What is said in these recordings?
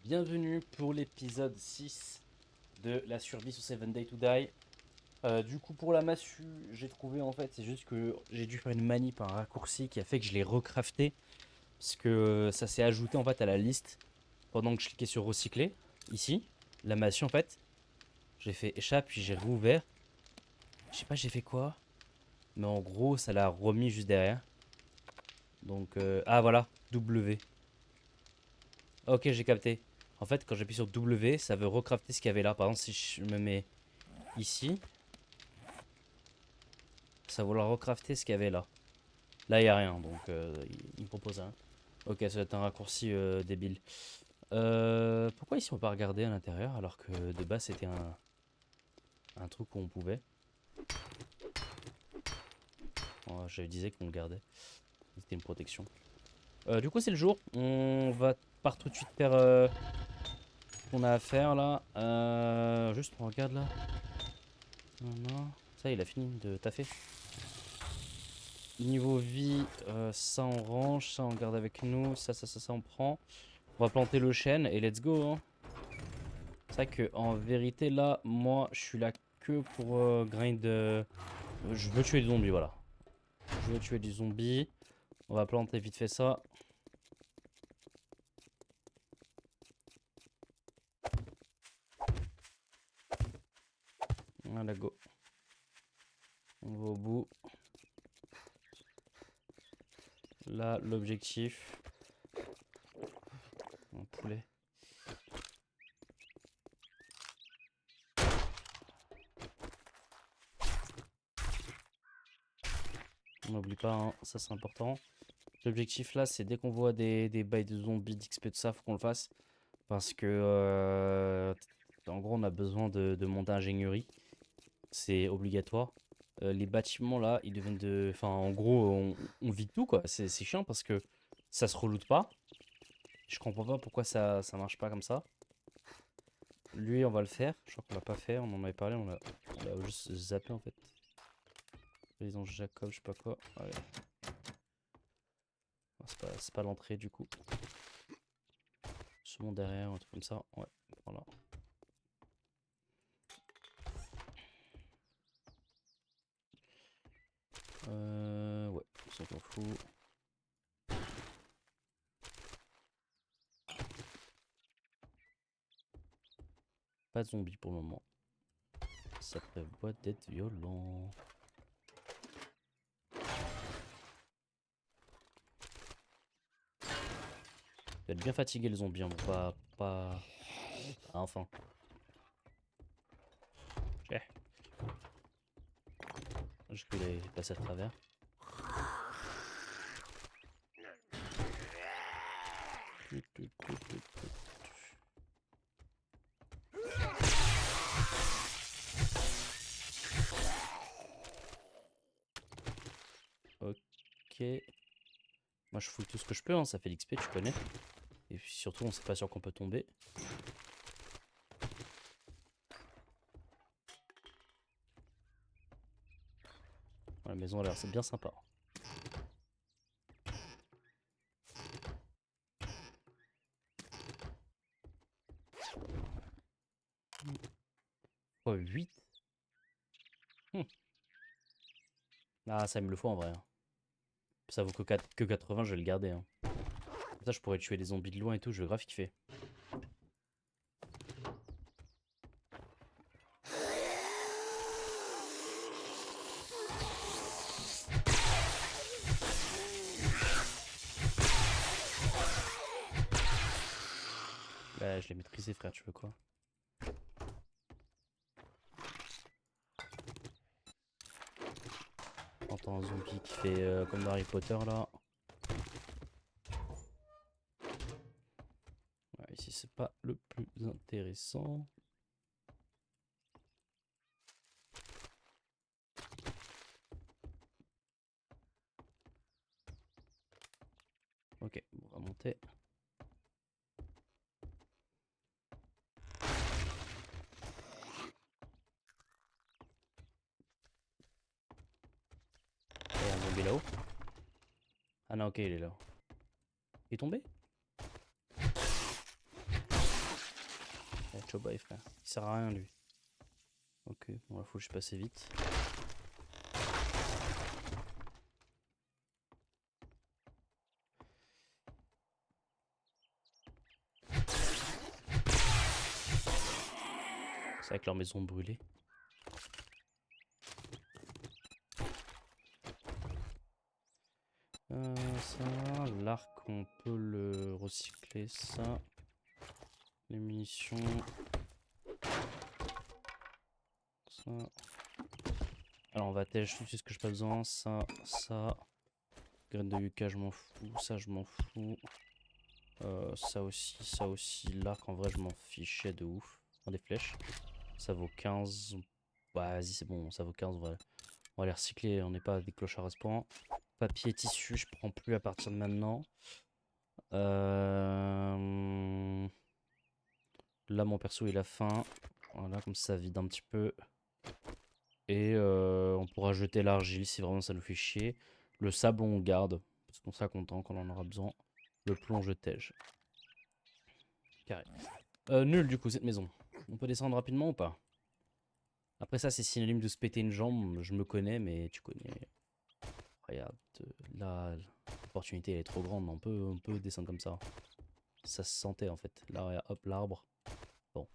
Bienvenue pour l'épisode 6 de la survie sur 7 Day to Die. Du coup pour la massue, j'ai trouvé en fait, c'est juste que j'ai dû faire une manip, un raccourci qui a fait que je l'ai recrafté. Parce que ça s'est ajouté en fait à la liste pendant que je cliquais sur recycler. Ici, la massue en fait, j'ai fait échappe puis j'ai rouvert. Je sais pas j'ai fait quoi, mais en gros ça l'a remis juste derrière. Donc ah voilà, W. Ok, j'ai capté. En fait quand j'appuie sur W, ça veut recrafter ce qu'il y avait là. Par exemple si je me mets ici, ça va vouloir recrafter ce qu'il y avait là. Là, il n'y a rien, donc il me propose rien. Ok, ça va être un raccourci débile. Pourquoi ici on peut pas regarder à l'intérieur alors que de base c'était un truc où on pouvait. Oh, je disais qu'on le gardait. C'était une protection. Du coup, c'est le jour. On va part tout de suite faire ce qu'on a à faire là. Juste on regarde là. Non. Ça, il a fini de taffer. Niveau vie, ça on range, ça on garde avec nous, ça on prend. On va planter le chêne et let's go, hein. C'est vrai que en vérité là, moi je suis là que pour grind. Je veux tuer des zombies, voilà. Je veux tuer des zombies. On va planter vite fait ça. Voilà, go. On va au bout. Là, l'objectif. Un poulet. On n'oublie pas, hein, ça c'est important. L'objectif là, c'est dès qu'on voit des bails de zombies, d'XP, tout ça, faut qu'on le fasse. Parce que, en gros, on a besoin de monter ingénierie. C'est obligatoire. Les bâtiments là, ils deviennent de. Enfin, en gros, on vide tout quoi. C'est chiant parce que ça se reloot pas. Je comprends pas pourquoi ça marche pas comme ça. Lui, on va le faire. Je crois qu'on l'a pas fait. On en avait parlé. On l'a juste zappé en fait. Ils ont Jacob, je sais pas quoi. Allez. C'est pas l'entrée du coup. Second derrière, un truc comme ça. Ouais, voilà. Ouais, ça s'en fout. Pas de zombies pour le moment. Ça prévoit d'être violent. Vous êtes bien fatigué les zombies, hein, pas... Ah, enfin. Ok. Je cru qu'il allait passer à travers. Ok. Moi je fouille tout ce que je peux, hein, ça fait l'XP, tu connais. Et puis surtout on sait pas sûr qu'on peut tomber. La maison a l'air c'est bien sympa. Oh 8. Ah ça me le faut en vrai, hein. Ça vaut que 80, je vais le garder, hein. Comme ça je pourrais tuer des zombies de loin et tout, je vais grave kiffer. Bah je l'ai maîtrisé frère, tu veux quoi? T'entends un zombie qui fait comme dans Harry Potter là. Ouais, ici c'est pas le plus intéressant. Ok, on va monter. Il y a un zombie là-haut. Ah non, ok, il est là. Il est tombé? Chobaï, frère. Il sert à rien, lui. Ok, bon, là, faut que je passe vite. C'est avec leur maison brûlée. Ça, l'arc, on peut le recycler, ça. Les munitions. Ça. Alors, on va tèche tout ce que j'ai pas besoin. Ça, ça. Graines de yucca, je m'en fous. Ça, je m'en fous. Ça aussi. L'arc, en vrai, je m'en fichais de ouf. Dans des flèches. Ça vaut 15. Bah, vas-y, c'est bon, ça vaut 15. On va les recycler. On n'est pas des clochards à ce point. Papier, tissu, je prends plus à partir de maintenant. Là, mon perso, il a faim. Voilà, comme ça vide un petit peu. Et on pourra jeter l'argile si vraiment ça nous fait chier. Le sable, on garde. Parce qu'on sera content quand on en aura besoin. Le plomb, je tège. Carré. Nul, du coup, cette maison. On peut descendre rapidement ou pas? Après ça, c'est synonyme de se péter une jambe. Je me connais, mais tu connais. Regarde, là, l'opportunité, elle est trop grande. On peut descendre comme ça. Ça se sentait, en fait. Là, regarde, hop, l'arbre. Bon.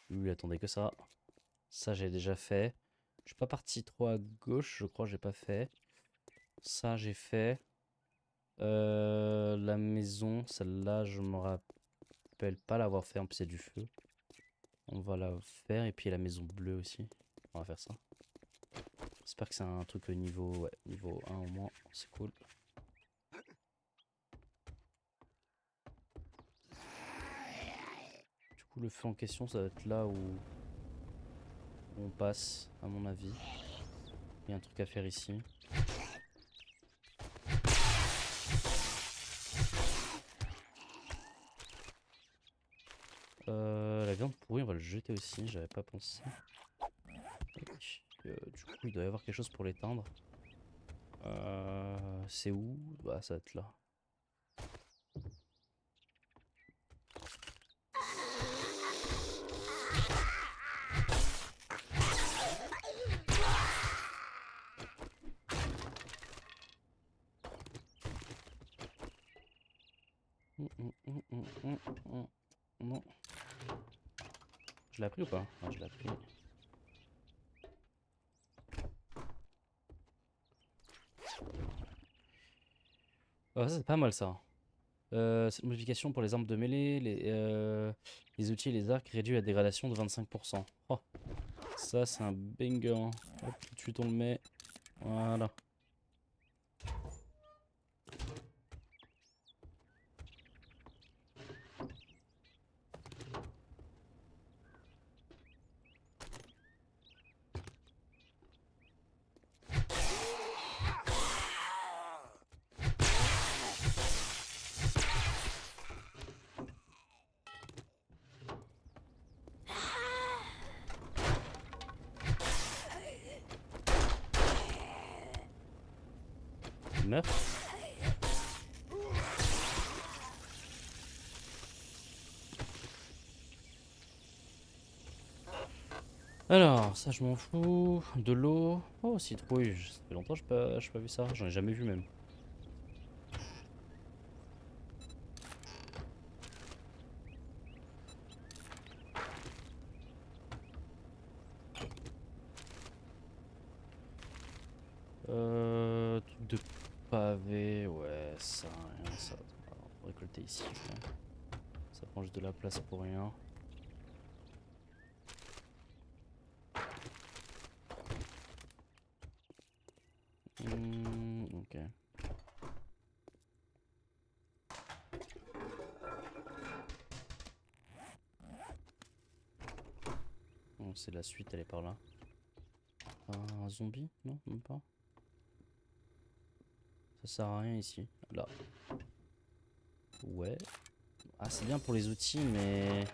Lui, il attendait que ça. Ça, j'ai déjà fait. Je suis pas parti trop à gauche, je crois, j'ai pas fait. Ça, j'ai fait. La maison, celle-là, je me rappelle pas l'avoir fait. En plus, c'est du feu. On va la faire. Et puis, la maison bleue aussi. On va faire ça. J'espère que c'est un truc niveau, ouais, niveau 1 au moins. C'est cool. Du coup, le feu en question, ça va être là où on passe, à mon avis. Il y a un truc à faire ici. La viande pourrie, on va le jeter aussi, j'avais pas pensé. Du coup, il doit y avoir quelque chose pour l'éteindre. C'est où? Bah, ça va être là. Non. Je l'ai pris ou pas? Ouais, je l'ai pris. Oh, ça, c'est pas mal ça. Cette modification pour les armes de mêlée, les outils et les arcs réduit la dégradation de 25%. Oh, ça c'est un banger. Hop, tout de suite on le met. Voilà. Il meurt. Alors, ça je m'en fous. De l'eau. Oh, citrouille. Ça fait longtemps que j'ai pas vu ça. J'en ai jamais vu même. Truc de pavé. Ouais, ça, rien, ça. On va récolter ici. Ouais. Ça prend juste de la place pour rien. Ok. Bon, c'est la suite, elle est par là. Un zombie? Non, même pas. Ça sert à rien ici. Là. Ouais. Ah, c'est bien pour les outils, mais...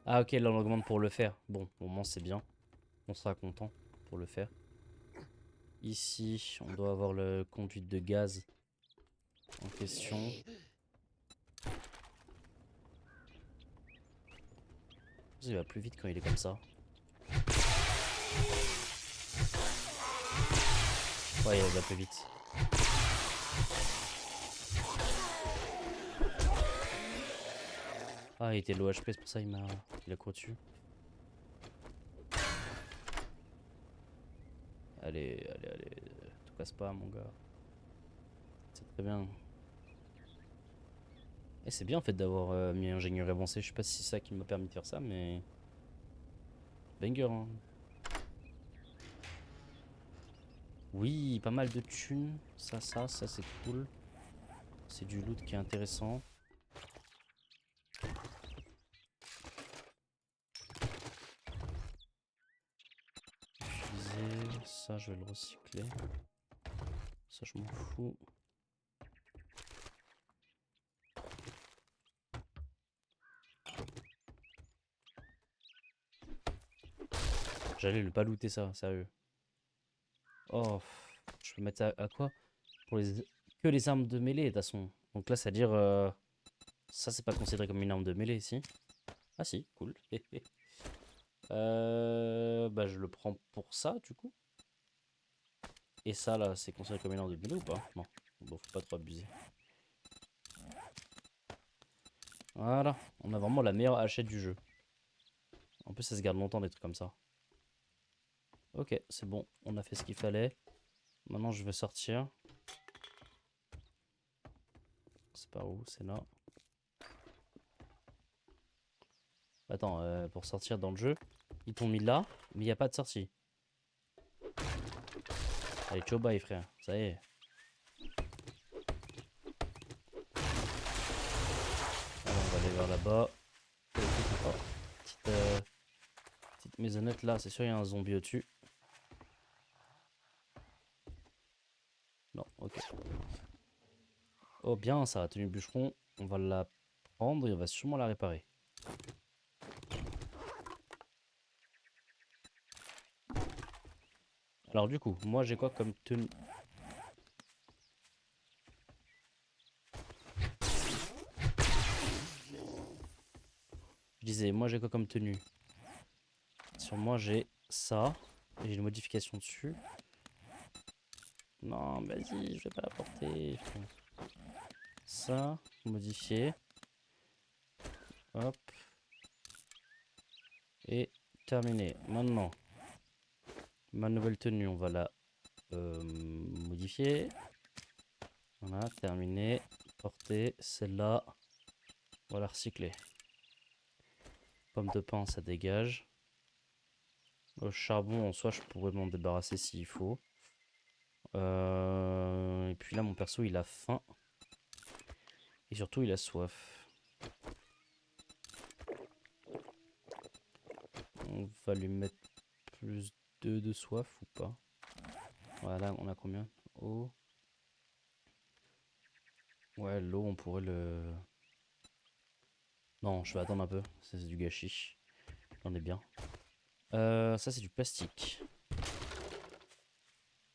Ah, ok, là on augmente pour le faire. Bon, au moins c'est bien. On sera content pour le faire. Ici, on doit avoir le conduite de gaz en question. Il va plus vite quand il est comme ça. Ouais, il va plus vite. Ah, il était low HP, c'est pour ça il a couru dessus. Allez, allez, allez. Tout casse pas, mon gars. C'est très bien. Et c'est bien en fait d'avoir mis ingénieur avancé. Je sais pas si c'est ça qui m'a permis de faire ça, mais. Banger, hein. Oui, pas mal de thunes. Ça c'est cool. C'est du loot qui est intéressant. Utiliser. Ça, je vais le recycler. Ça, je m'en fous. J'allais ne pas looter ça, sérieux. Oh, je peux mettre à quoi? Pour que les armes de mêlée, de toute façon. Donc là, c'est-à-dire... ça, c'est pas considéré comme une arme de mêlée, si? Ah si, cool. Bah, je le prends pour ça, du coup. Et ça, là, c'est considéré comme une arme de mêlée ou pas? Non. Bon, faut pas trop abuser. Voilà. On a vraiment la meilleure hachette du jeu. En plus, ça se garde longtemps, des trucs comme ça. Ok, c'est bon. On a fait ce qu'il fallait. Maintenant, je vais sortir. C'est par où? C'est là. Attends, pour sortir dans le jeu, ils t'ont mis là, mais il n'y a pas de sortie. Allez, ciao bye frère, ça y est. Alors, on va aller vers là-bas. Oh, petite maisonnette là, c'est sûr il y a un zombie au-dessus. Non, ok. Oh bien, ça a tenu le bûcheron. On va la prendre et on va sûrement la réparer. Alors du coup, moi j'ai quoi comme tenue? Je disais, moi j'ai quoi comme tenue? Sur moi j'ai ça. Et j'ai une modification dessus. Non, vas-y, je vais pas la porter. Ça, modifier. Hop. Et terminé. Maintenant, ma nouvelle tenue, on va la modifier. Voilà, terminé. Porter, celle-là, on va la recycler. Pomme de pain, ça dégage. Le charbon, en soi, je pourrais m'en débarrasser s'il faut. Et puis là, mon perso, il a faim. Et surtout, il a soif. On va lui mettre plus de soif ou pas? Voilà, on a combien? Eau. Ouais, l'eau, on pourrait le... Non, je vais attendre un peu. Ça, c'est du gâchis. J'en ai bien. Ça, c'est du plastique.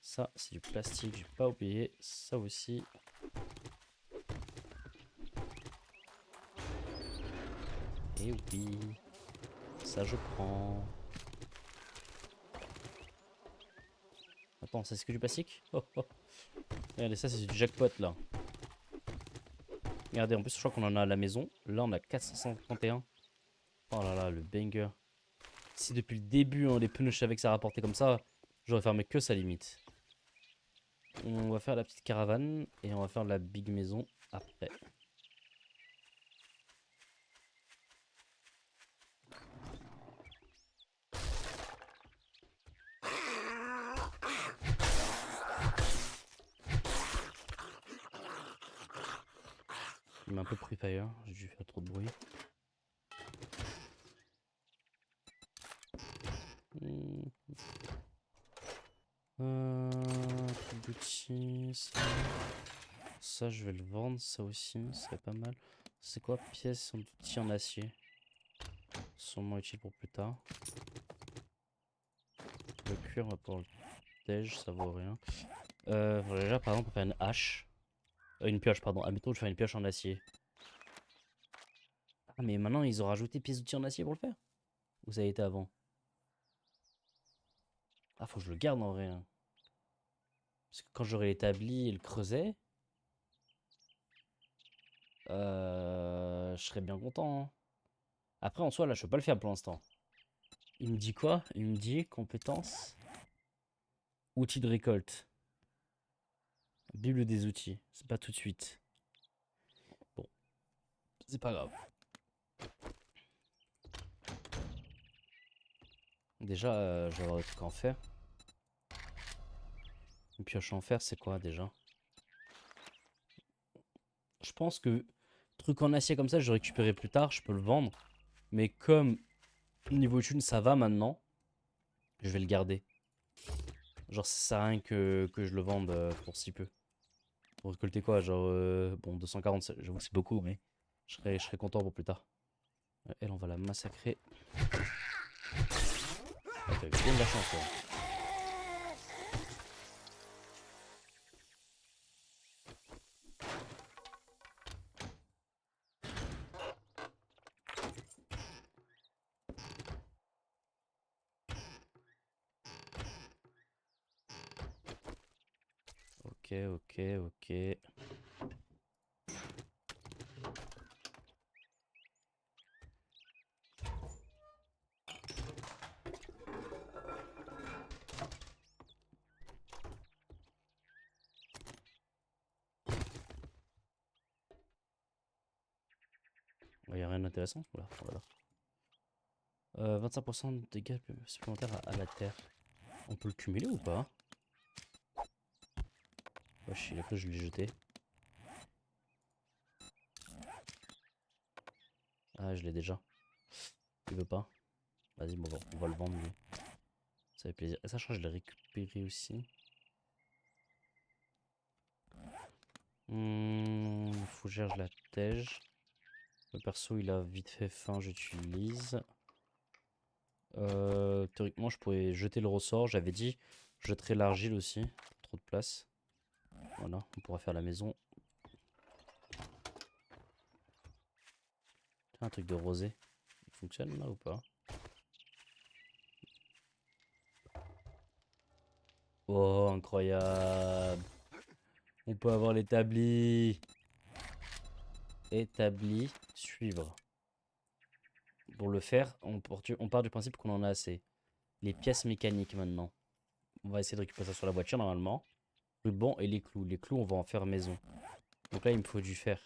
Ça, c'est du plastique. J'ai pas oublié. Ça aussi. Et oui. Ça, je prends. Attends, ça, c'est que du plastique? Oh, oh. Regardez, ça, c'est du jackpot, là. Regardez, en plus, je crois qu'on en a à la maison. Là, on a 451. Oh là là, le banger. Si depuis le début, hein, les pneus, je savais que ça rapportait comme ça, j'aurais fermé que ça limite. On va faire la petite caravane et on va faire la big maison après. Il m'a un peu pris fire, j'ai dû faire trop de bruit. D'outils, ça. Ça, je vais le vendre, ça aussi, c'est pas mal. C'est quoi? Pièces d'outils en acier. Sûrement utile pour plus tard. Le cuir, on va pouvoir le tège, ça vaut rien. Voilà, déjà, par exemple, pour faire une hache. Une pioche, pardon. Admettons, je vais faire une pioche en acier. Ah, mais maintenant, ils ont rajouté pièces d'outils en acier pour le faire. Où ça a été avant? Ah, faut que je le garde en vrai, hein. Parce que quand j'aurai établi le creuset, je serais bien content, hein. Après, en soi, là, je peux pas le faire pour l'instant. Il me dit quoi? Il me dit compétences, outils de récolte, Bible des outils. C'est pas tout de suite. Bon, c'est pas grave. Déjà, je vais avoir des trucs à en faire. Une pioche en fer, c'est quoi déjà? Je pense que truc en acier comme ça, je récupérerai plus tard, je peux le vendre. Mais comme niveau thune, ça va maintenant, je vais le garder. Genre, ça sert à rien que je le vende pour si peu. Pour récolter quoi? Genre, bon, 240, j'avoue que c'est beaucoup, mais je serais content pour plus tard. Elle, on va la massacrer. Ah, t'as bien de la chance, toi. Ok, ok, ok. Il n'y a rien d'intéressant. Voilà, voilà. 25% de dégâts supplémentaires à la terre. On peut le cumuler ou pas? Wesh, il a cru que je l'ai jeté. Ah, je l'ai déjà. Il veut pas. Vas-y, bon, on va le vendre, lui. Ça fait plaisir. Et ça, je crois que je l'ai récupéré aussi. Fougère, je la tège. Le perso, il a vite fait faim, j'utilise. Théoriquement, je pourrais jeter le ressort. J'avais dit, je jetterai l'argile aussi. Trop de place. Voilà, on pourra faire la maison. Tiens, un truc de rosée. Il fonctionne là ou pas? Oh, incroyable. On peut avoir l'établi. Établi, suivre. Pour le faire, on part du principe qu'on en a assez. Les pièces mécaniques maintenant. On va essayer de récupérer ça sur la voiture normalement. Le banc et les clous. Les clous, on va en faire maison. Donc là, il me faut du fer.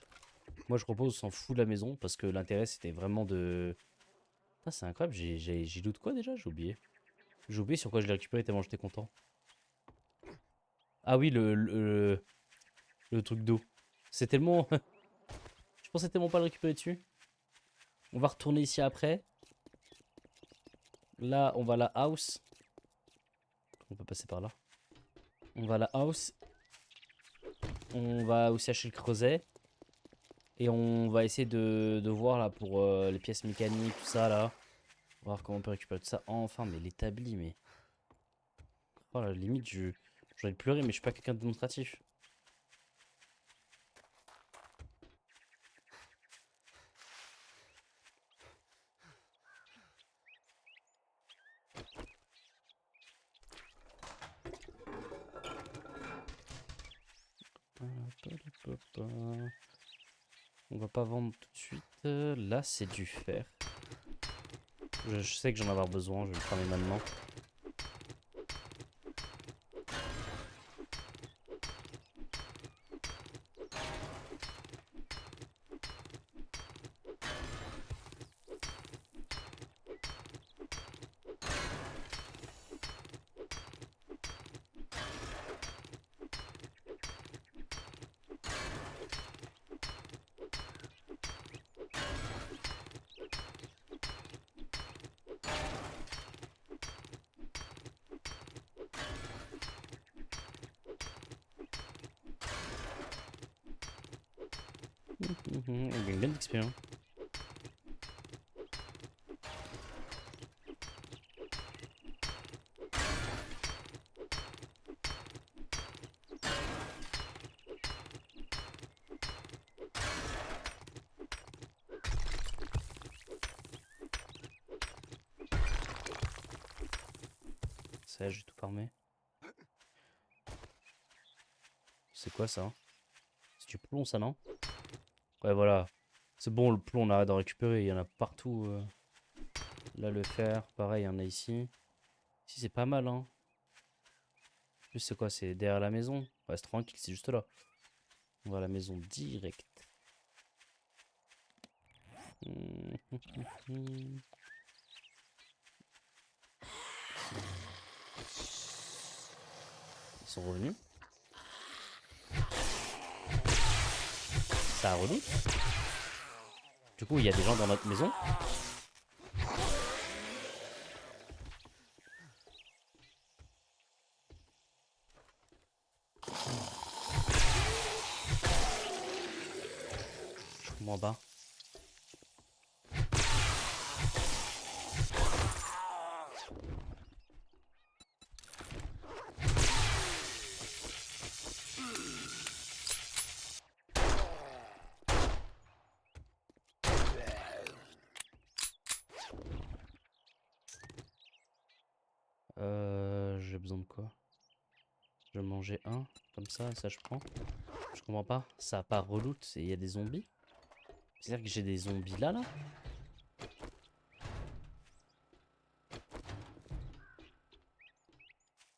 Moi, je propose, on s'en fout de la maison parce que l'intérêt, c'était vraiment de... Ah, c'est incroyable, j'ai loot quoi déjà? J'ai oublié. J'ai oublié sur quoi je l'ai récupéré tellement j'étais content. Ah oui, le truc d'eau. C'est tellement... Je pensais tellement pas le récupérer dessus. On va retourner ici après. Là, on va à la house. On peut passer par là. On va à la house. On va aussi acheter le creuset. Et on va essayer de voir là pour les pièces mécaniques, tout ça là. Voir comment on peut récupérer tout ça. Enfin, mais l'établi, mais... Oh la limite, j'aurais pleuré, mais je suis pas quelqu'un de démonstratif. On va pas vendre tout de suite. Là, c'est du fer. Je sais que j'en vais avoir besoin, je vais le cramer maintenant. On gagne bien d'expérience. Ça y est, j'ai tout farmé. C'est quoi ça? C'est du plomb ça, non? Ouais, voilà. C'est bon, le plomb, on arrête d'en récupérer. Il y en a partout. Là, le fer, pareil, il y en a ici. Ici, c'est pas mal, hein. En plus, c'est quoi? C'est derrière la maison. Ouais, c'est tranquille, c'est juste là. On va à la maison direct. Ils sont revenus. Ça a relou. Du coup, il y a des gens dans notre maison. Je comprends pas. J'ai besoin de quoi? Je vais manger un, comme ça je prends. Je comprends pas. Ça a pas reloot et il y a des zombies? C'est-à-dire que j'ai des zombies là, là?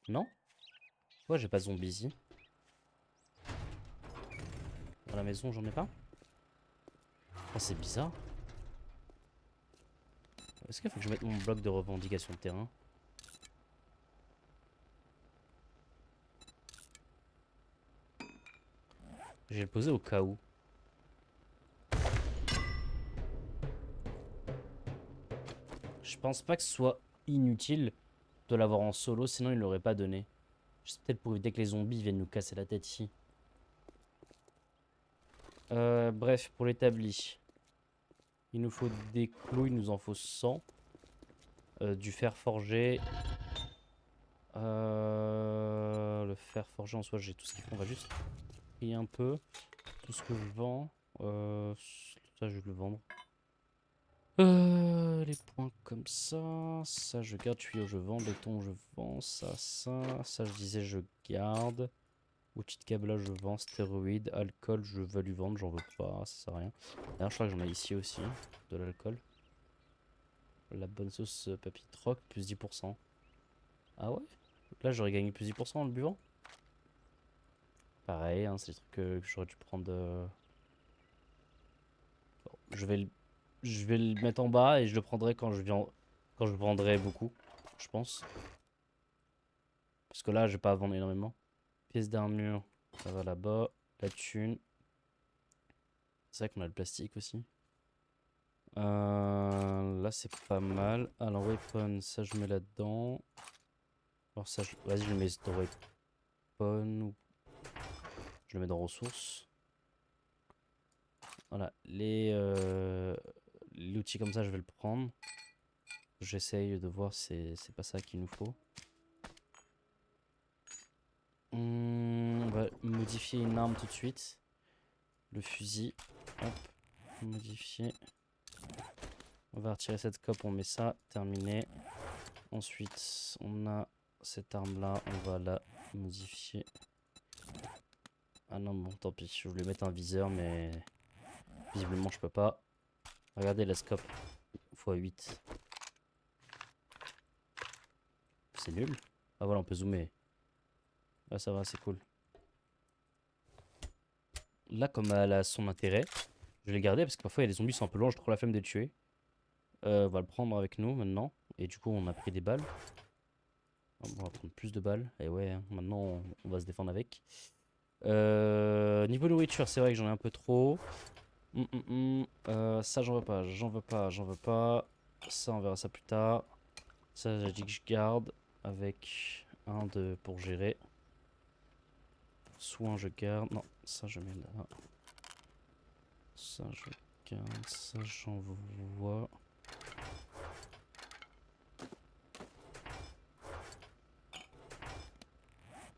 Non? Pourquoi j'ai pas de zombies ici? Dans la maison, j'en ai pas? Oh, c'est bizarre. Est-ce qu'il faut que je mette mon bloc de revendication de terrain? Je vais le poser au cas où. Je pense pas que ce soit inutile de l'avoir en solo, sinon il l'aurait pas donné. C'est peut-être pour éviter que les zombies viennent nous casser la tête ici. Bref, pour l'établi. Il nous faut des clous, il nous en faut 100. Du fer forgé. Le fer forgé en soi, j'ai tout ce qu'il faut. On va juste trier un peu. Tout ce que je vends. Ça, je vais le vendre. Les points comme ça. Ça, je garde. Tuyau, je vends. Béton, je vends. Ça. Ça, je disais, je garde. Outil de câblage, je vends. Stéroïdes. Alcool, je veux lui vendre. J'en veux pas. Ça sert à rien. D'ailleurs, je crois que j'en ai ici aussi. De l'alcool. La bonne sauce papy troc, plus 10%. Ah ouais? Là, j'aurais gagné plus 10% en le buvant? Pareil, hein, c'est des trucs que j'aurais dû prendre. Bon, je vais le mettre en bas et je le prendrai quand quand je vendrai beaucoup, je pense. Parce que là, je vais pas vendre énormément. Pièce d'armure, ça va là-bas. La thune. C'est vrai qu'on a le plastique aussi. Là, c'est pas mal. Alors, weapon, ça, je mets là-dedans. Alors, ça, vas-y, je le mets dans weapon. Je le mets dans ressources. Voilà, l'outil comme ça, je vais le prendre. J'essaye de voir si c'est pas ça qu'il nous faut. On va modifier une arme tout de suite. Le fusil. Hop, modifier. On va retirer cette cope, on met ça, terminé. Ensuite, on a cette arme là, on va la modifier. Ah non, bon, tant pis, je voulais mettre un viseur, mais visiblement, je peux pas. Regardez la scope, x8. C'est nul. Ah voilà, on peut zoomer. Ah, ça va, c'est cool. Là, comme elle a son intérêt, je vais les garder parce que parfois il y a des zombies qui sont un peu loin, j'ai trop la flemme de les tuer. On va le prendre avec nous maintenant. Et du coup, on a pris des balles. On va prendre plus de balles. Et ouais, hein, maintenant on va se défendre avec. Niveau nourriture, c'est vrai que j'en ai un peu trop. Ça, j'en veux pas, j'en veux pas, j'en veux pas. Ça, on verra ça plus tard. Ça, j'ai dit que je garde avec un de pour gérer. Soin, je garde. Non, ça, je mets là. Ça, je garde. Ça, j'envoie.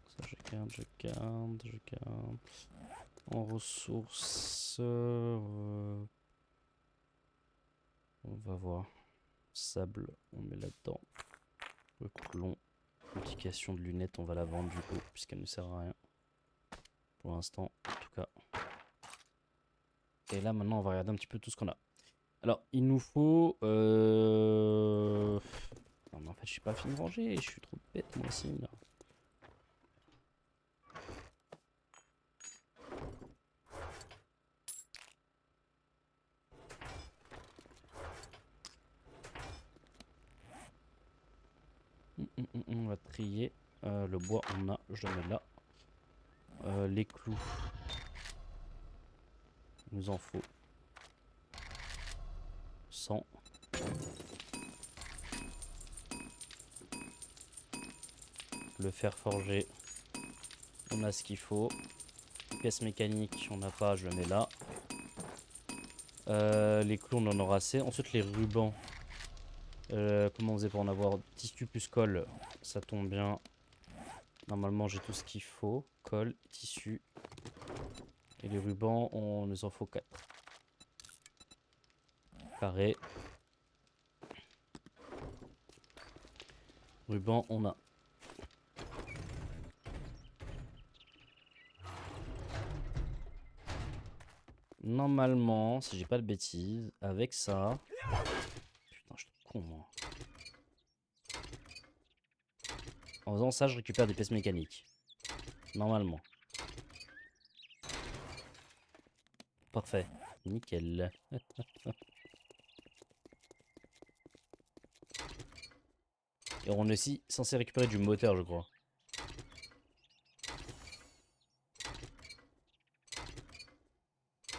Ça, je garde. En ressources. On va voir. Sable, on met là-dedans. Le coulon. Multiplication de lunettes, on va la vendre du coup, puisqu'elle ne sert à rien. Pour l'instant, en tout cas. Et là, maintenant, on va regarder un petit peu tout ce qu'on a. Alors, il nous faut... Non, mais en fait, je suis pas fini de ranger. Je suis trop bête, moi aussi, là. On va trier. Le bois, on a. Je le mets là. Les clous. Il nous en faut 100. Le fer forgé, on a ce qu'il faut. Pièces mécaniques, on n'a pas, je le mets là. Les clous, on en aura assez. Ensuite, les rubans. Comment on faisait pour en avoir? Tissu plus colle, ça tombe bien. Normalement, j'ai tout ce qu'il faut. Colle, tissu. Et les rubans, on nous en faut 4. Carré. Ruban, on a. Normalement, si j'ai pas de bêtises, avec ça... Putain, je suis con, moi. En faisant ça, je récupère des pièces mécaniques. Normalement. Parfait. Nickel. Et on est aussi censé récupérer du moteur, je crois.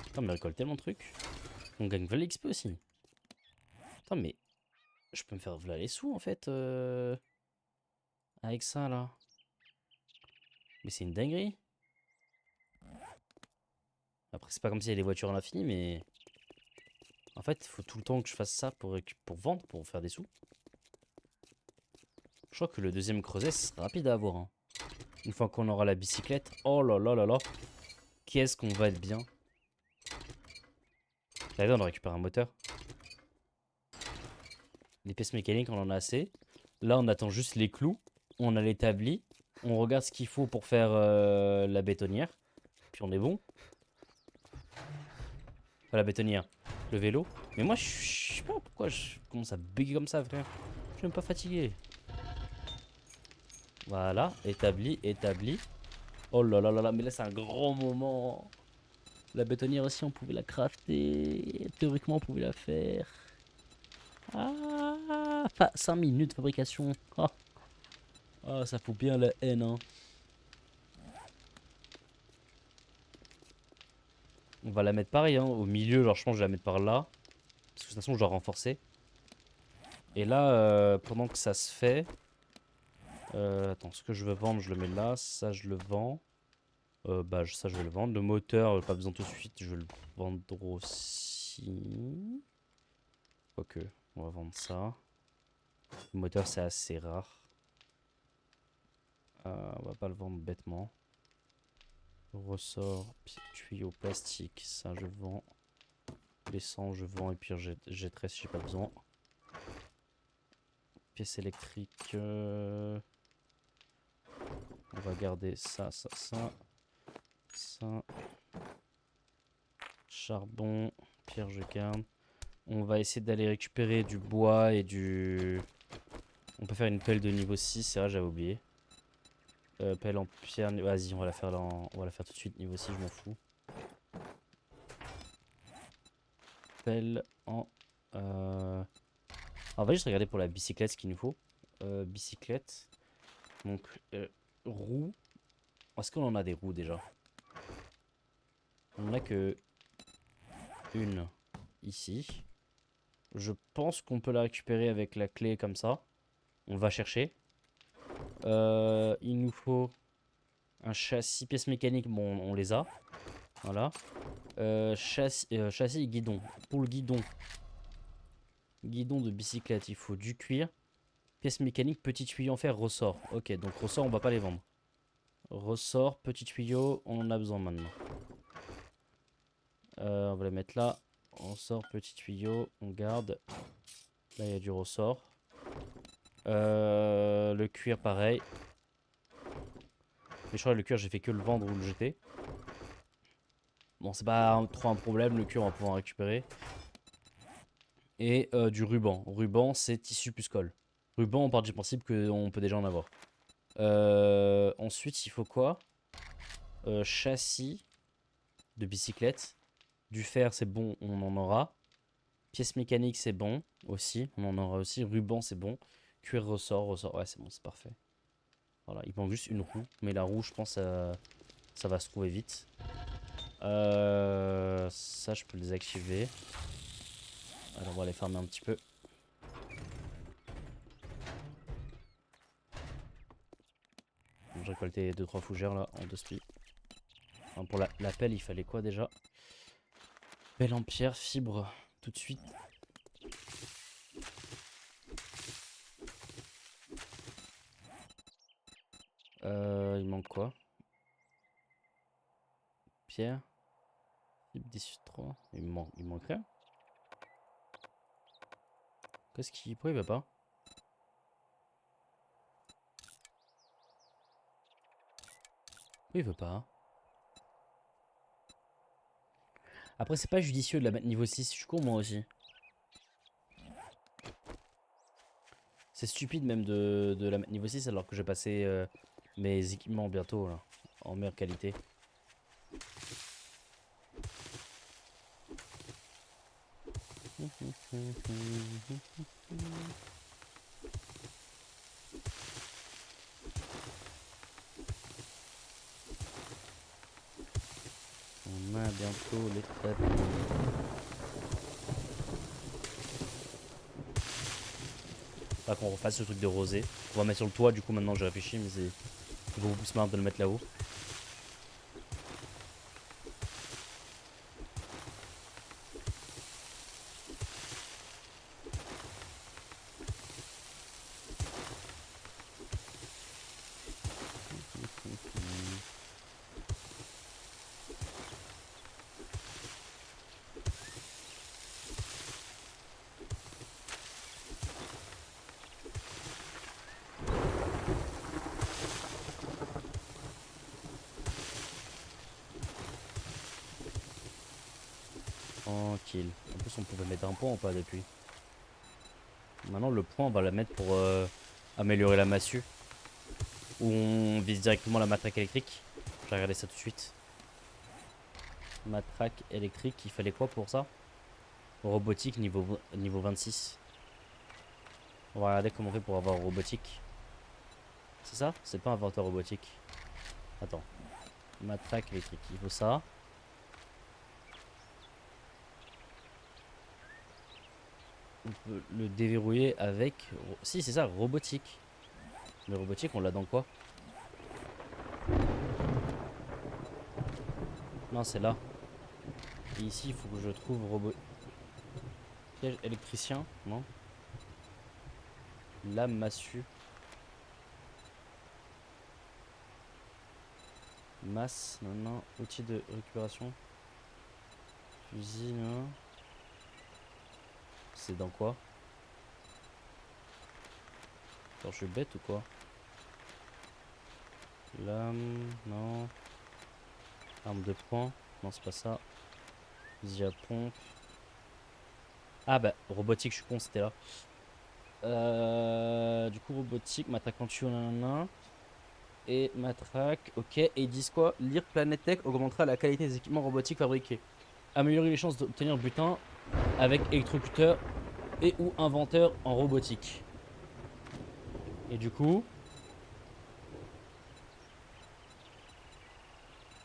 Putain, mais on récolte tellement de trucs. On gagne de l'XP aussi. Putain, mais je peux me faire voilà les sous en fait. Avec ça là. Mais c'est une dinguerie. Après, c'est pas comme s'il y avait des voitures à l'infini, mais. En fait, il faut tout le temps que je fasse ça pour vendre, pour faire des sous. Je crois que le deuxième creuset, c'est rapide à avoir. Hein. Une fois qu'on aura la bicyclette. Oh là là là là. Qu'est-ce qu'on va être bien. Là, on récupère un moteur. Les pièces mécaniques, on en a assez. Là, on attend juste les clous. On a l'établi. On regarde ce qu'il faut pour faire la bétonnière. Puis on est bon. Pas la bétonnière. Le vélo. Mais moi, je sais pas pourquoi je commence à bugger comme ça, frère. Je suis même pas fatigué. Voilà. Établi, établi. Oh là là là là. Mais là, c'est un grand moment. La bétonnière aussi, on pouvait la crafter. Théoriquement, on pouvait la faire. Ah, 5 minutes de fabrication. Ah. Ah, ça fout bien la haine, hein. On va la mettre pareil, hein, au milieu. Genre, je pense que je vais la mettre par là. Parce que de toute façon, je dois renforcer. Et là, pendant que ça se fait... attends, ce que je veux vendre, je le mets là. Ça, je le vends. Bah, ça, je vais le vendre. Le moteur, pas besoin tout de suite. Je vais le vendre aussi. Quoique, on va vendre ça. Le moteur, c'est assez rare. On va pas le vendre bêtement. Ressort, tuyau plastique, ça je vends. L'essence je vends et puis je jetterai si j'ai pas besoin. Pièces électriques. On va garder ça, ça, ça. Ça. Charbon, pierre je garde. On va essayer d'aller récupérer du bois et du... On peut faire une pelle de niveau 6, c'est vrai j'avais oublié. Pelle en pierre, vas-y on va la faire là on va la faire tout de suite niveau 6, je m'en fous. Pelle en... On va juste regarder pour la bicyclette ce qu'il nous faut. Bicyclette. Donc, roues. Est-ce qu'on en a des roues déjà? On en a que une ici. Je pense qu'on peut la récupérer avec la clé comme ça. On va chercher. Il nous faut un châssis, pièces mécaniques. Bon, on les a. Voilà. Châssis et guidon. Pour le guidon. Guidon de bicyclette, il faut du cuir. Pièces mécaniques, petit tuyau en fer, ressort. Ok, donc ressort, on va pas les vendre. Ressort, petit tuyau, on en a besoin maintenant. On va les mettre là. Ressort, petit tuyau, on garde. Là, il y a du ressort. Le cuir, pareil. Mais je crois que le cuir, j'ai fait que le vendre ou le jeter. Bon, c'est pas trop un problème. Le cuir, on va pouvoir en récupérer. Et du ruban. Ruban, c'est tissu plus colle. Ruban, on part du principe qu'on peut déjà en avoir. Ensuite, il faut quoi? Châssis de bicyclette. Du fer, c'est bon, on en aura. Pièces mécaniques, c'est bon aussi, on en aura aussi. Ruban, c'est bon. Cuir, ressort. Ouais, c'est bon, c'est parfait. Voilà, il manque juste une roue. Mais la roue, je pense, ça va se trouver vite. Ça, je peux le désactiver. Alors, on va les fermer un petit peu. J'ai récolté 2-3 fougères là, en 2 spi. Enfin, pour la pelle, il fallait quoi déjà? Pelle en pierre, fibre, tout de suite. Il manque quoi? Pierre. Fibre 18-3. Il manque rien. Qu'est-ce qu'il. Pourquoi il va pas? Pourquoi il veut pas? Après, c'est pas judicieux de la mettre niveau 6. Je suis con, moi aussi. C'est stupide même de la mettre niveau 6 alors que je vais passer mes équipements bientôt là, en meilleure qualité. On a bientôt les tapis. Pas qu'on refasse ce truc de rosé. On va mettre sur le toit, du coup maintenant je réfléchis, mais c'est beaucoup plus smart de le mettre là-haut. Tranquille. En plus on pouvait mettre un point ou pas depuis. Maintenant le point on va la mettre pour améliorer la massue. Ou on vise directement la matraque électrique. Je vais regarder ça tout de suite. Matraque électrique, il fallait quoi pour ça? Robotique niveau 26. On va regarder comment on fait pour avoir robotique. C'est ça? C'est pas inventeur robotique. Attends. Matraque électrique, il faut ça. On peut le déverrouiller avec... Si, c'est ça, robotique. Mais robotique, on l'a dans quoi? Non, c'est là. Et ici, il faut que je trouve robot... Piège électricien, non? Lame massue. Masse, non. Outil de récupération. Fusil, non. C'est dans quoi? Attends, je suis bête ou quoi? Lame, non. Arme de poing, non, c'est pas ça. Fusil à pompe. Ah bah, robotique, je suis con, c'était là. Du coup, robotique, matraque en tuyau, nanana. Et matraque, ok. Et ils disent quoi? Lire Planet Tech augmentera la qualité des équipements robotiques fabriqués. Améliorer les chances d'obtenir butin avec électrocuteur et ou inventeur en robotique. Et du coup,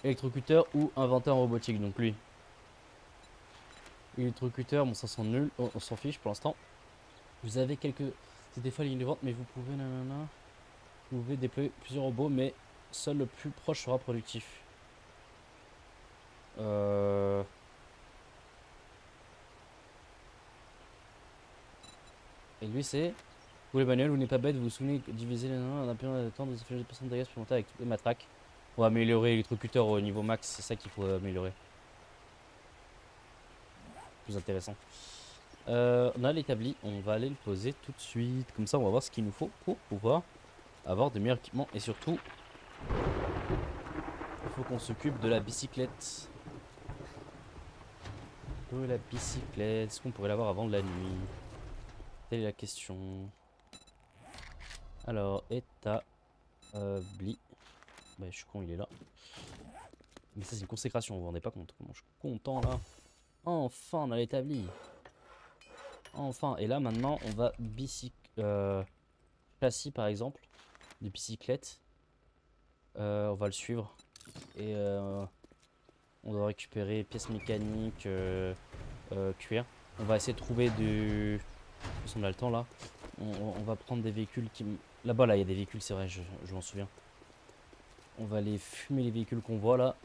électrocuteur ou inventeur en robotique, donc lui. Électrocuteur, bon ça sent nul, on s'en fiche pour l'instant. Vous avez quelques... C'est des fois ligne de vente, mais vous pouvez... Nanana, vous pouvez déployer plusieurs robots, mais seul le plus proche sera productif. Et lui c'est... Vous les manuels, vous n'êtes pas bête, vous vous souvenez, diviser les nains en appuyant temps de % de dégâts supplémentaires avec toutes les matraques. On va améliorer l'électrocuteur au niveau max, c'est ça qu'il faut améliorer. Plus intéressant. On a l'établi, on va aller le poser tout de suite. Comme ça, on va voir ce qu'il nous faut pour pouvoir avoir de meilleurs équipements. Et surtout, il faut qu'on s'occupe de la bicyclette. De la bicyclette. Est-ce qu'on pourrait l'avoir avant de la nuit? Telle est la question. Alors, établi. Bah, je suis con, il est là. Mais ça, c'est une consécration, vous vous rendez pas compte. Comment je suis content là. Enfin, on a l'établi. Enfin, et là maintenant, on va châssis par exemple, de bicyclette. On va le suivre. Et on doit récupérer pièces mécaniques, cuir. On va essayer de trouver du. De toute façon, on a le temps là. On va prendre des véhicules qui. Là-bas, là, il y a des véhicules, c'est vrai, je m'en souviens. On va aller fumer les véhicules qu'on voit là.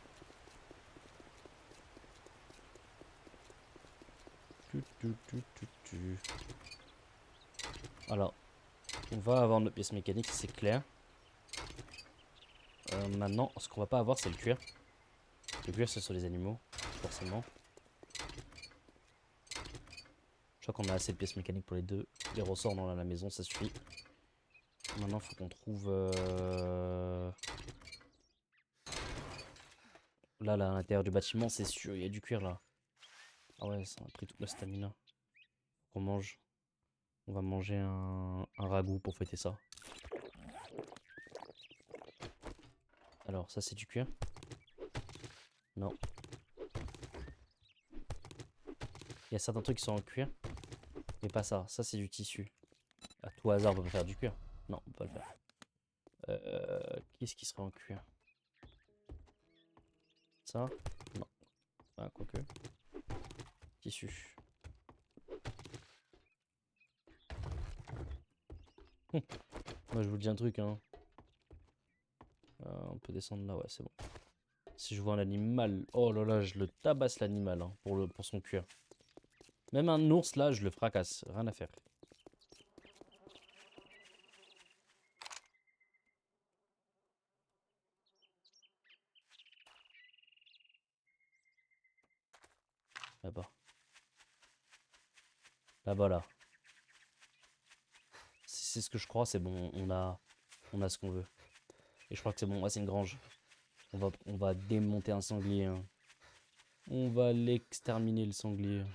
Alors, on va avoir notre pièce mécanique, c'est clair. Maintenant, ce qu'on va pas avoir, c'est le cuir. Le cuir, c'est sur les animaux, forcément. Je crois qu'on a assez de pièces mécaniques pour les deux. Les ressorts dans la maison, ça suffit. Maintenant, il faut qu'on trouve... Là, à l'intérieur du bâtiment, c'est sûr, il y a du cuir là. Ah ouais, ça a pris toute la stamina. On mange. On va manger un ragoût pour fêter ça. Alors, ça, c'est du cuir? Non. Il y a certains trucs qui sont en cuir. Mais pas ça. Ça, c'est du tissu. À tout hasard, on peut pas faire du cuir. Non, on peut pas le faire. Qu'est-ce qui serait en cuir? Ça? Non. Ah, quoique. Tissu. Moi, je vous dis un truc, hein. On peut descendre là, ouais, c'est bon. Si je vois un animal, oh là là, je le tabasse l'animal hein, pour son cuir. Même un ours là, je le fracasse, rien à faire. Là-bas. Là-bas, là. Si c'est ce que je crois, c'est bon, on a ce qu'on veut. Et je crois que c'est bon, ouais, c'est une grange. On va démonter un sanglier. Hein. On va l'exterminer le sanglier.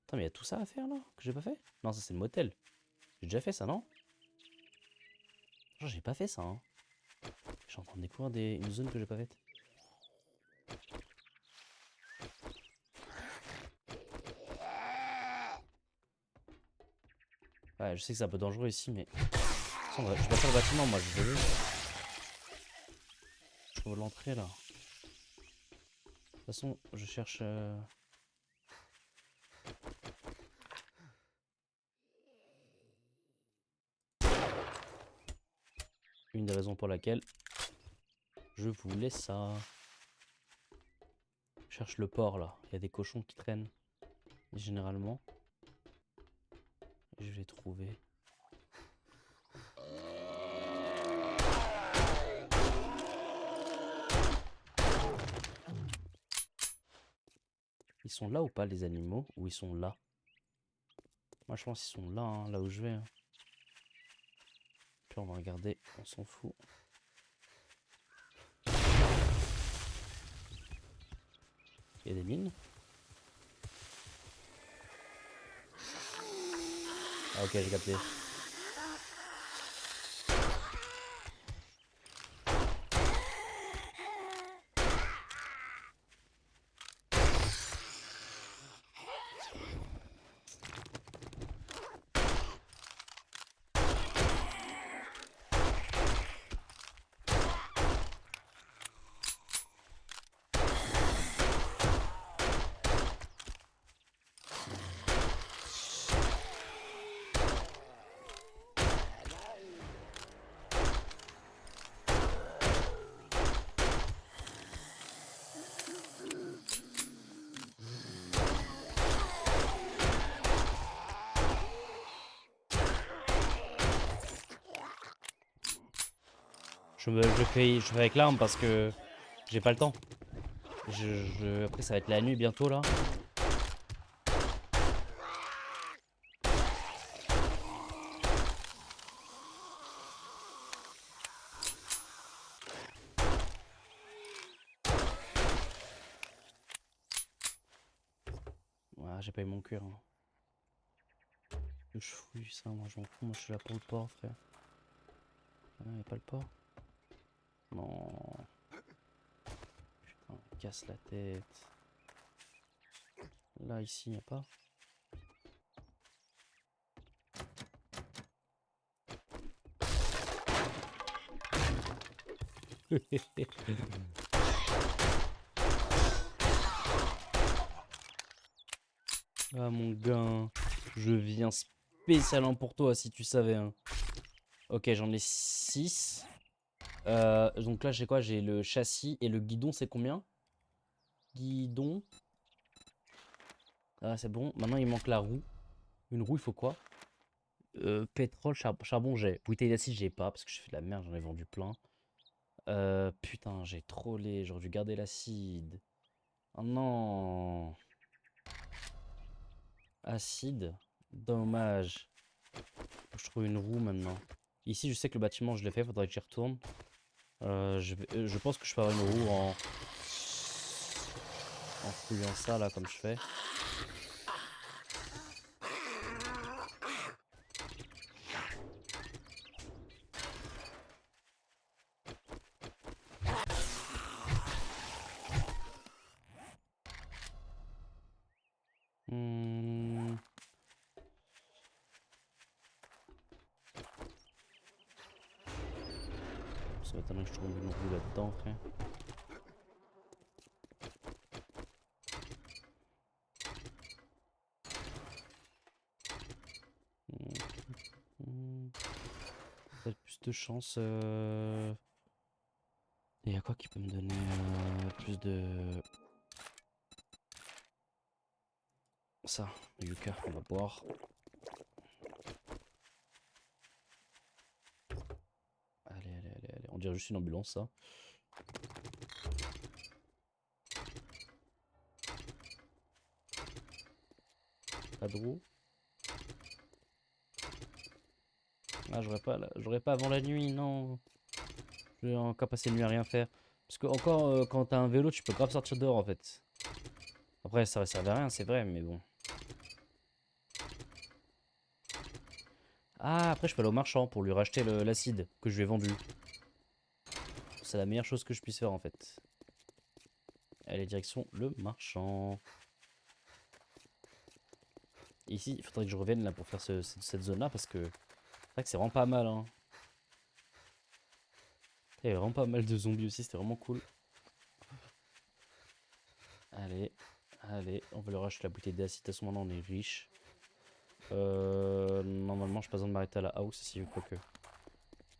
Attends, mais il y a tout ça à faire là, que j'ai pas fait? Non, ça c'est le motel. J'ai déjà fait ça, non? Genre, j'ai pas fait ça, hein. Je suis en train de découvrir une zone que j'ai pas faite. Ouais, je sais que c'est un peu dangereux ici, mais... Je vais pas faire le bâtiment, moi, je veux... Je veux l'entrée, là. De toute façon, je cherche... Une des raisons pour laquelle je voulais ça. Je cherche le port, là. Il y a des cochons qui traînent, généralement. Je vais trouver... Ils sont là ou pas, les animaux? Ou ils sont là? Moi, je pense qu'ils sont là, hein, là où je vais. Hein. Puis on va regarder, on s'en fout. Il y a des mines. Ah ok, j'ai capté. je fais avec l'arme parce que j'ai pas le temps. Après, ça va être la nuit bientôt là. Ouais, j'ai pas eu mon cœur. Hein. Que je fouille ça, moi je m'en fous, moi je suis là pour le port, frère. Ah, y'a pas le port? Non. Putain, il casse la tête. Là, ici, y'a pas? Ah mon gars, je viens spécialement pour toi si tu savais. Hein. Ok, j'en ai 6. Donc là, j'ai quoi? J'ai le châssis et le guidon, c'est combien? Guidon. Ah, c'est bon. Maintenant, il manque la roue. Une roue, il faut quoi? Pétrole, charbon, j'ai. Bouteille d'acide, j'ai pas parce que je fais de la merde, j'en ai vendu plein. Putain, j'ai trollé. J'aurais dû garder l'acide. Oh non. Acide. Dommage. Faut que je trouve une roue maintenant. Ici, je sais que le bâtiment, je l'ai fait. Faudrait que j'y retourne. Je pense que je peux avoir une roue en fouillant ça là, comme je fais. Hmm. Ça m'étonnerait que je trouve une roue là-dedans, frère. Hmm. Hmm. Peut-être plus de chance. Et y a quoi qui peut me donner plus de... Ça, Yuka, on va boire. Allez, allez, allez, allez. On dirait juste une ambulance, ça. Pas de roue. Ah, j'aurais pas avant la nuit, non. Je vais encore passer une nuit à rien faire. Parce que encore, quand t'as un vélo, tu peux grave sortir dehors, en fait. Après, ça va servir à rien, c'est vrai, mais bon. Ah, après, je peux aller au marchand pour lui racheter l'acide que je lui ai vendu. C'est la meilleure chose que je puisse faire, en fait. Allez, direction le marchand. Ici, il faudrait que je revienne là pour faire cette zone-là, parce que c'est vrai que c'est vraiment pas mal, hein. Il y avait vraiment pas mal de zombies aussi, c'était vraiment cool. Allez, allez, on va leur acheter la bouteille d'acide, à ce moment-là, on est riche. Normalement, je n'ai pas besoin de m'arrêter à la house, si quoique.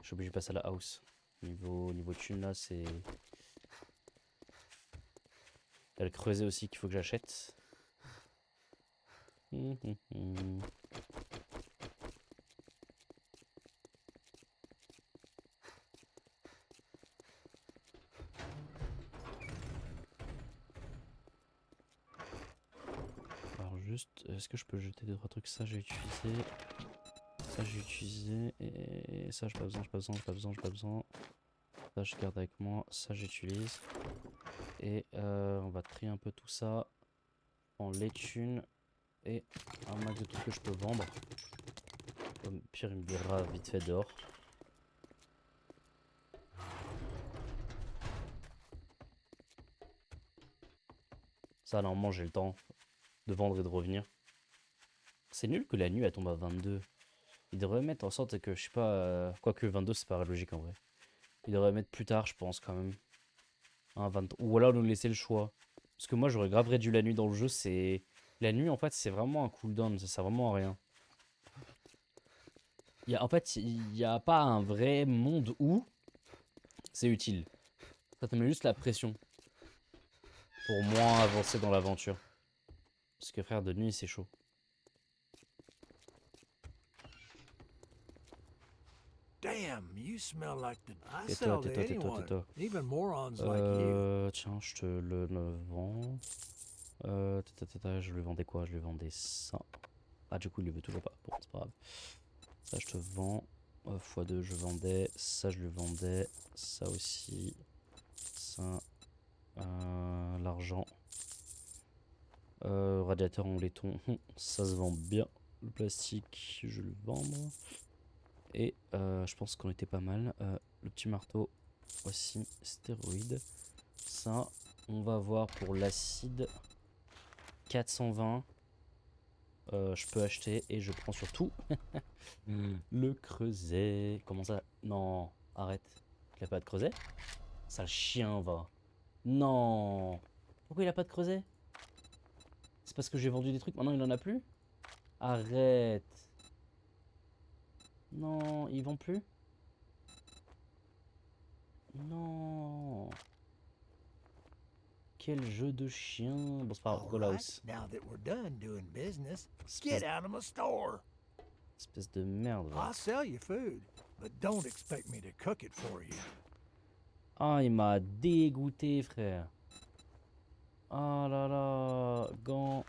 Je suis obligé de passer à la house. Niveau thune, là, c'est... Il y a le creuset aussi qu'il faut que j'achète. Alors juste, est-ce que je peux jeter 2-3 trucs? Ça, j'ai utilisé. Ça, j'ai utilisé. Et ça, j'ai pas besoin, j'ai pas besoin, j'ai pas besoin, j'ai pas besoin. Ça, je garde avec moi. Ça, j'utilise. Et on va trier un peu tout ça. En les thunes. Et un max de trucs que je peux vendre. Comme pire, il me dira vite fait dehors. Ça, normalement, j'ai le temps de vendre et de revenir. C'est nul que la nuit, elle tombe à 22. Il devrait mettre en sorte que, je sais pas... Quoique 22, c'est pas logique en vrai. Il devrait mettre plus tard, je pense, quand même. Hein, 20... Ou alors nous laisser le choix. Parce que moi, j'aurais grave réduit la nuit dans le jeu. C'est la nuit, en fait, c'est vraiment un cooldown. Ça sert vraiment à rien. En fait, il n'y a pas un vrai monde où c'est utile. Ça te met juste la pression. Pour moins avancer dans l'aventure. Parce que frère, de nuit, c'est chaud. Damn, you smell like the... I Tais-toi, sell to tais-toi, tais-toi, anyone, tais-toi. even morons like you. Tiens, je te le vends. Je lui vendais quoi? Je lui vendais ça. Ah, du coup, il le veut toujours pas. Bon, c'est pas grave. Ça, je te vends. x2, je vendais. Ça, je lui vendais. Ça aussi. Ça. L'argent. Radiateur en laiton. Ça se vend bien. Le plastique, je vais le vendre. Et je pense qu'on était pas mal. Le petit marteau. Voici. Stéroïde. Ça, on va voir pour l'acide. 420. Je peux acheter et je prends surtout le creuset. Comment ça? Non, arrête. Il a pas de creuset? Sale chien, va. Non. Pourquoi il a pas de creuset? C'est parce que j'ai vendu des trucs, maintenant il en a plus? Arrête. Non, ils vont plus? Non. Quel jeu de chien. Bon, c'est pas grave, All go right, house. now that we're done doing business, Espèce, get out of my store. espèce de merde, va. I'll sell you food, but don't expect me to cook it for you. Ah, il m'a dégoûté, frère. Ah là là. Gants.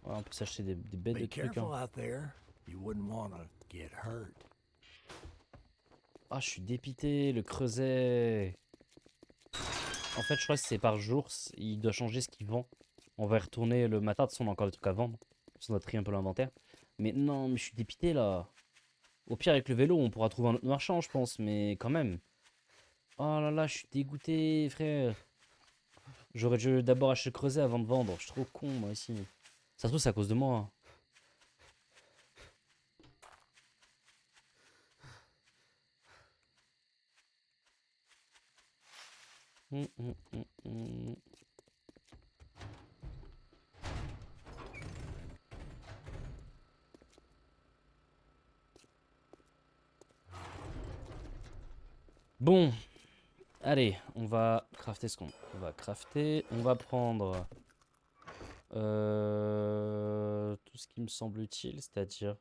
Ouais, on peut s'acheter des bêtes de Be trucs, careful hein. out there. You wouldn't want to get hurt. Ah, je suis dépité, le creuset. En fait, je crois que c'est par jour. Il doit changer ce qu'il vend. On va y retourner le matin, de toute façon, on a encore des trucs à vendre. On doit trier un peu l'inventaire. Mais non, mais je suis dépité là. Au pire, avec le vélo, on pourra trouver un autre marchand, je pense. Mais quand même. Oh là là, je suis dégoûté, frère. J'aurais dû d'abord acheter le creuset avant de vendre. Je suis trop con, moi, ici. Ça se trouve, c'est à cause de moi, hein. Hum. Bon, allez, on va crafter ce qu'on va crafter. On va prendre tout ce qui me semble utile, c'est-à-dire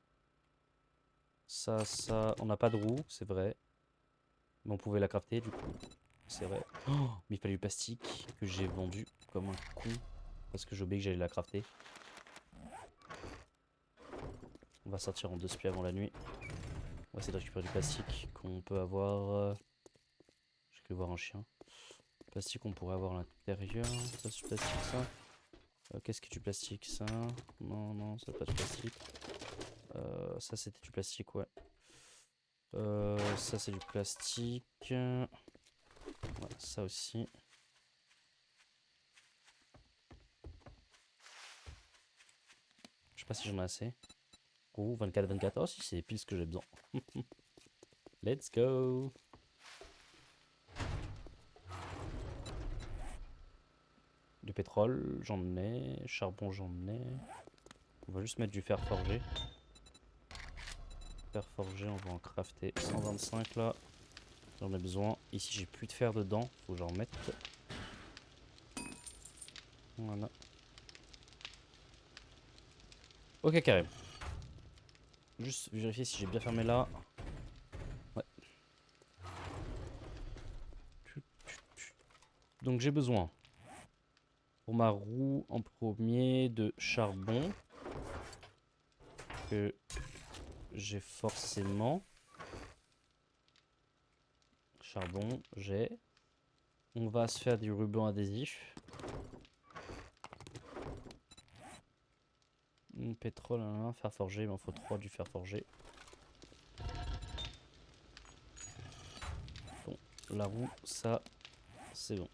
ça. On n'a pas de roue, c'est vrai. Mais on pouvait la crafter du coup, c'est vrai. Oh, mais il fallait du plastique que j'ai vendu comme un con parce que j'ai oublié que j'allais la crafter. On va sortir en 2 spies avant la nuit. On va essayer de récupérer du plastique qu'on peut avoir. J'ai cru voir un chien. Plastique qu'on pourrait avoir à l'intérieur. Ça c'est du plastique ça. Qu'est-ce que du plastique ça? Non, non, ça pas du plastique. Ça c'était du plastique, ouais. Ça c'est du plastique. Ouais, ça aussi. Je sais pas si j'en ai assez. Oh, 24. Oh si, c'est pile ce que j'ai besoin. Let's go. Du pétrole, j'en ai. Charbon, j'en ai. On va juste mettre du fer forgé. Fer forgé, on va en crafter 125 là. J'en ai besoin. Ici, j'ai plus de fer dedans. Faut que j'en remette. Voilà. Ok, carré. Juste vérifier si j'ai bien fermé là. Ouais. Donc j'ai besoin pour ma roue en premier de charbon. Que j'ai forcément. Charbon, j'ai. On va se faire du ruban adhésif. Pétrole, fer forgé, il m'en faut 3 du fer forgé. Bon, la roue, ça, c'est bon.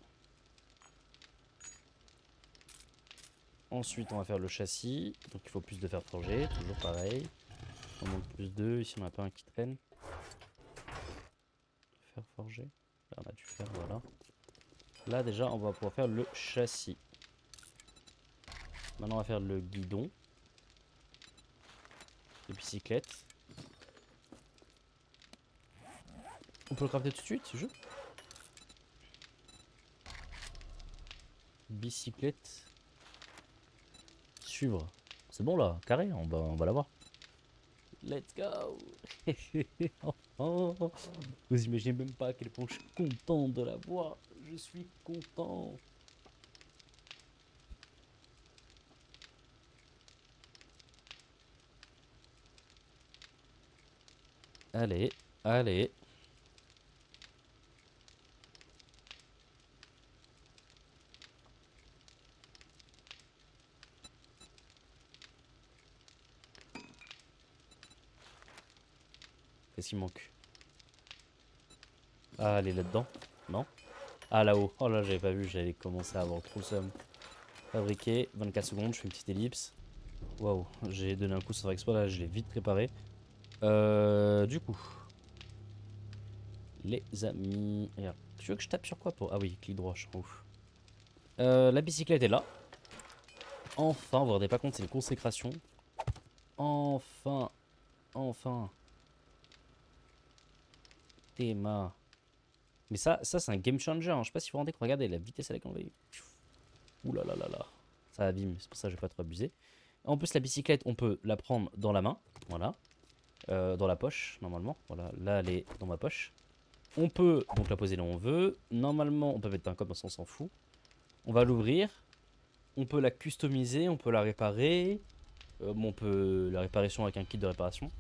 Ensuite, on va faire le châssis. Donc, il faut plus de fer forgé, toujours pareil. On manque plus 2. Ici, on n'a pas un qui traîne. Fer forgé. Là, on a du fer, voilà. Là, déjà, on va pouvoir faire le châssis. Maintenant, on va faire le guidon. Les bicyclettes. On peut le crafter tout de suite, ce jeu. Bicyclette. Suivre. C'est bon là, carré, on va l'avoir. Let's go. Oh, vous imaginez même pas à quel point je suis content de la voir. Je suis content. Allez, allez. Qu'est-ce qu'il manque? Ah, elle est là-dedans? Non? Ah, là-haut. Oh là, j'avais pas vu, j'allais commencer à avoir trop le seum. Fabriquer, 24 secondes, je fais une petite ellipse. Waouh, j'ai donné un coup sans faire exprès, là, je l'ai vite préparé. Du coup, les amis. Regarde, tu veux que je tape sur quoi pour. Ah oui, clic droit, je suis ouf. La bicyclette est là. Enfin, vous vous rendez pas compte, c'est une consécration. Enfin, enfin. Théma. Mais ça c'est un game changer. Hein. Je sais pas si vous vous rendez compte. Regardez la vitesse à laquelle on va. Ouh là là là là. Ça abîme, c'est pour ça que je vais pas trop abuser. En plus, la bicyclette, on peut la prendre dans la main. Voilà. Dans la poche, normalement. Voilà, là, elle est dans ma poche. On peut donc la poser là où on veut. Normalement, on peut mettre un code, on s'en fout. On va l'ouvrir. On peut la customiser, on peut la réparer. Bon, on peut la réparation avec un kit de réparation.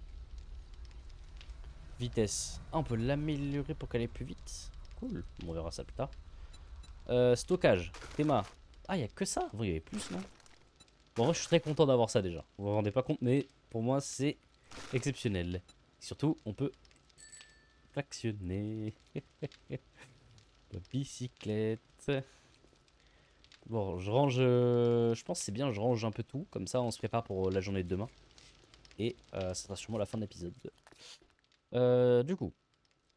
Vitesse. Ah, on peut l'améliorer pour qu'elle aille plus vite. Cool. Bon, on verra ça plus tard. Stockage. Théma. Ah, il n'y a que ça. Bon, il y avait plus, non? Bon, moi, je suis très content d'avoir ça déjà. Vous vous rendez pas compte, mais pour moi, c'est exceptionnel. Surtout, on peut fractionner. La bicyclette. Bon, je range. Je pense que c'est bien, je range un peu tout. Comme ça, on se prépare pour la journée de demain. Et ça sera sûrement la fin de l'épisode. Du coup,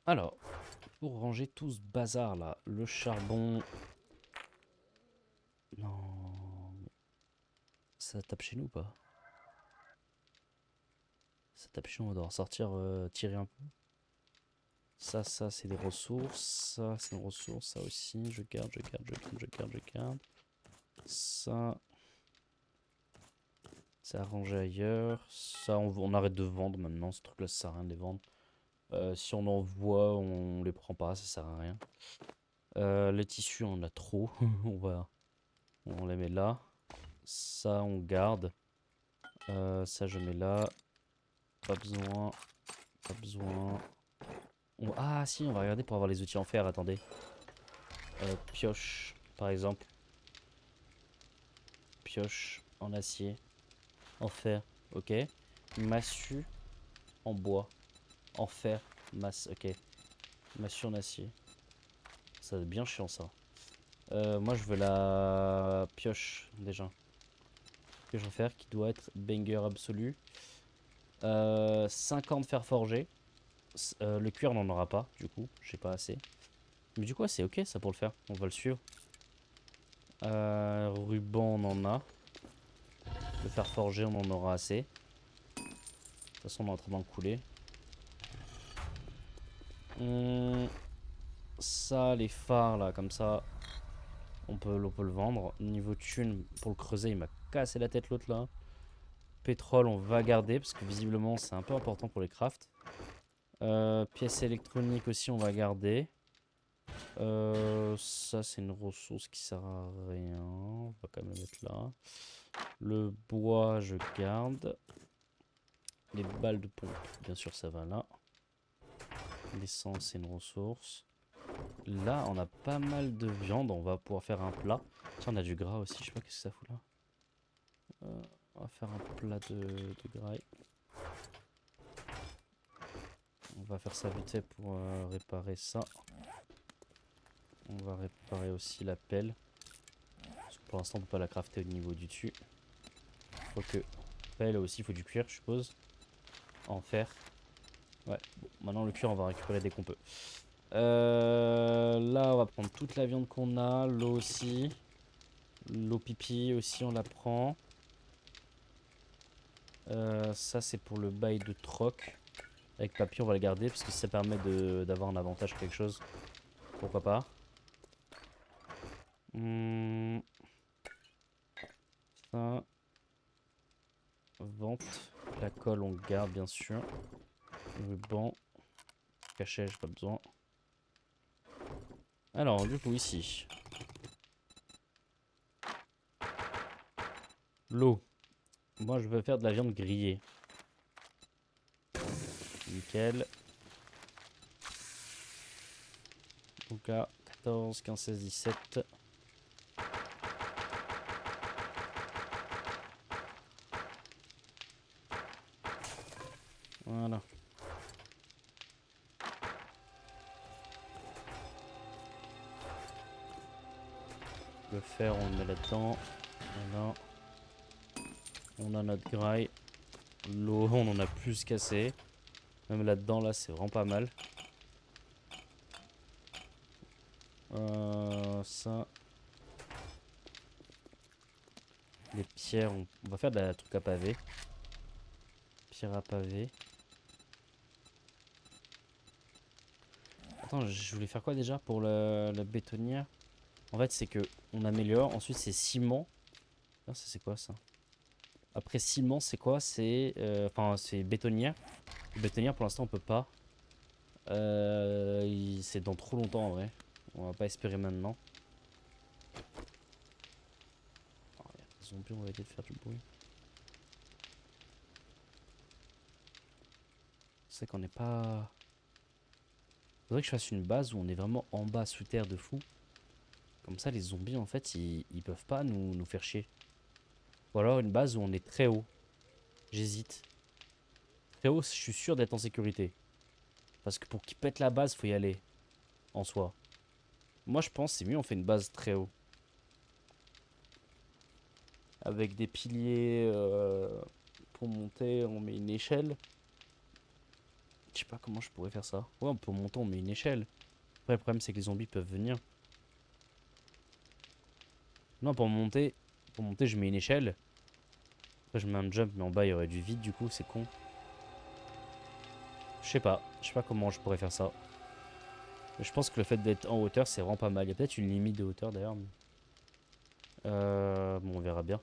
alors, pour ranger tout ce bazar là, le charbon. Non. Ça tape chez nous ou pas? Ça tape chez nous, on doit ressortir, tirer un peu. Ça, c'est des ressources. Ça, c'est une ressource. Ça aussi, je garde, je garde, je garde, je garde, je garde. Ça. C'est arrangé ailleurs. Ça, on arrête de vendre maintenant. Ce truc-là, ça sert à rien de les vendre. Si on en voit, on les prend pas, ça sert à rien. Les tissus, on en a trop. On les met là. Ça, on garde. Ça, je mets là. Pas besoin. Pas besoin. Ah, si, on va regarder pour avoir les outils en fer. Attendez. Pioche, par exemple. Pioche en acier. En fer. Ok. Massue en bois. En fer. Ok. Massue en acier. Ça va être bien chiant, ça. Moi, je veux la pioche, déjà. Pioche en fer qui doit être banger absolu. 50 fer forgé. Le cuir, on n'en aura pas, du coup. J'ai pas assez. Mais du coup, c'est ok, ça, pour le faire. On va le suivre. Ruban, on en a. Le fer forgé, on en aura assez. De toute façon, on est en train d'en couler. Ça, les phares, là, comme ça, on peut le vendre. Niveau thune, pour le creuser, il m'a cassé la tête, l'autre, là. Pétrole, on va garder, parce que visiblement, c'est un peu important pour les crafts. Pièces électroniques aussi, on va garder. Ça, c'est une ressource qui sert à rien. On va quand même le mettre là. Le bois, je garde. Les balles de pompe, bien sûr, ça va là. L'essence, c'est une ressource. Là, on a pas mal de viande. On va pouvoir faire un plat. Tiens, on a du gras aussi. Je sais pas qu'est-ce que ça fout là. On va faire un plat de graille. On va faire ça vite fait pour réparer ça. On va réparer aussi la pelle. Parce que pour l'instant, on peut pas la crafter au niveau du dessus. Faut que pelle aussi, il faut du cuir, je suppose. En fer. Ouais, bon, maintenant le cuir, on va récupérer dès qu'on peut. Là, on va prendre toute la viande qu'on a. L'eau aussi. L'eau pipi aussi, on la prend. Ça, c'est pour le bail de troc. Avec papier, on va le garder parce que ça permet d'avoir un avantage quelque chose. Pourquoi pas. Ça. Vente. La colle, on garde bien sûr. Le banc. Cachet, j'ai pas besoin. Alors, du coup, ici. L'eau. Moi, je veux faire de la viande grillée. Nickel. Donc là, 14, 15, 16, 17. Voilà. Le fer, on le met là-dedans. Voilà. On a notre graille. L'eau, on en a plus qu'assez. Même là-dedans, là, c'est vraiment pas mal. Ça. Les pierres, on va faire de la truc à pavé. Pierre à pavé. Attends, je voulais faire quoi déjà pour la bétonnière? En fait, c'est que on améliore. Ensuite, c'est ciment. Ah, ça, c'est quoi ça? Après, ciment, c'est quoi? C'est. Enfin, c'est bétonnière. Bétonnière, pour l'instant, on peut pas. C'est dans trop longtemps en vrai. On va pas espérer maintenant. Oh, y a des zombies, on va essayer de faire du bruit. C'est qu'on n'est pas. Faudrait que je fasse une base où on est vraiment en bas sous terre de fou. Comme ça, les zombies, en fait, ils peuvent pas nous faire chier. Ou alors une base où on est très haut. J'hésite. Très haut, je suis sûr d'être en sécurité. Parce que pour qu'ils pètent la base, faut y aller. En soi. Moi, je pense c'est mieux, on fait une base très haut. Avec des piliers pour monter, on met une échelle. Je sais pas comment je pourrais faire ça. Ouais, on peut monter, on met une échelle. Après, le problème, c'est que les zombies peuvent venir. Non, pour monter, je mets une échelle. Après, je mets un jump, mais en bas, il y aurait du vide, du coup, c'est con. Je sais pas comment je pourrais faire ça. Mais je pense que le fait d'être en hauteur, c'est vraiment pas mal. Il y a peut-être une limite de hauteur, d'ailleurs. Mais... bon, on verra bien.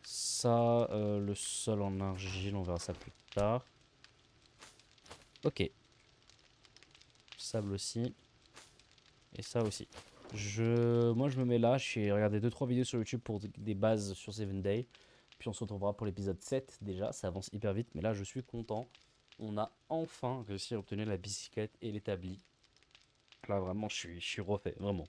Ça, le sol en argile, on verra ça plus tard. Ok. Sable aussi. Et ça aussi. Moi, je me mets là. J'ai regardé 2-3 vidéos sur YouTube pour des bases sur 7 Day. Puis on se retrouvera pour l'épisode 7 déjà. Ça avance hyper vite. Mais là, je suis content. On a enfin réussi à obtenir la bicyclette et l'établi. Là, vraiment, je suis refait. Vraiment.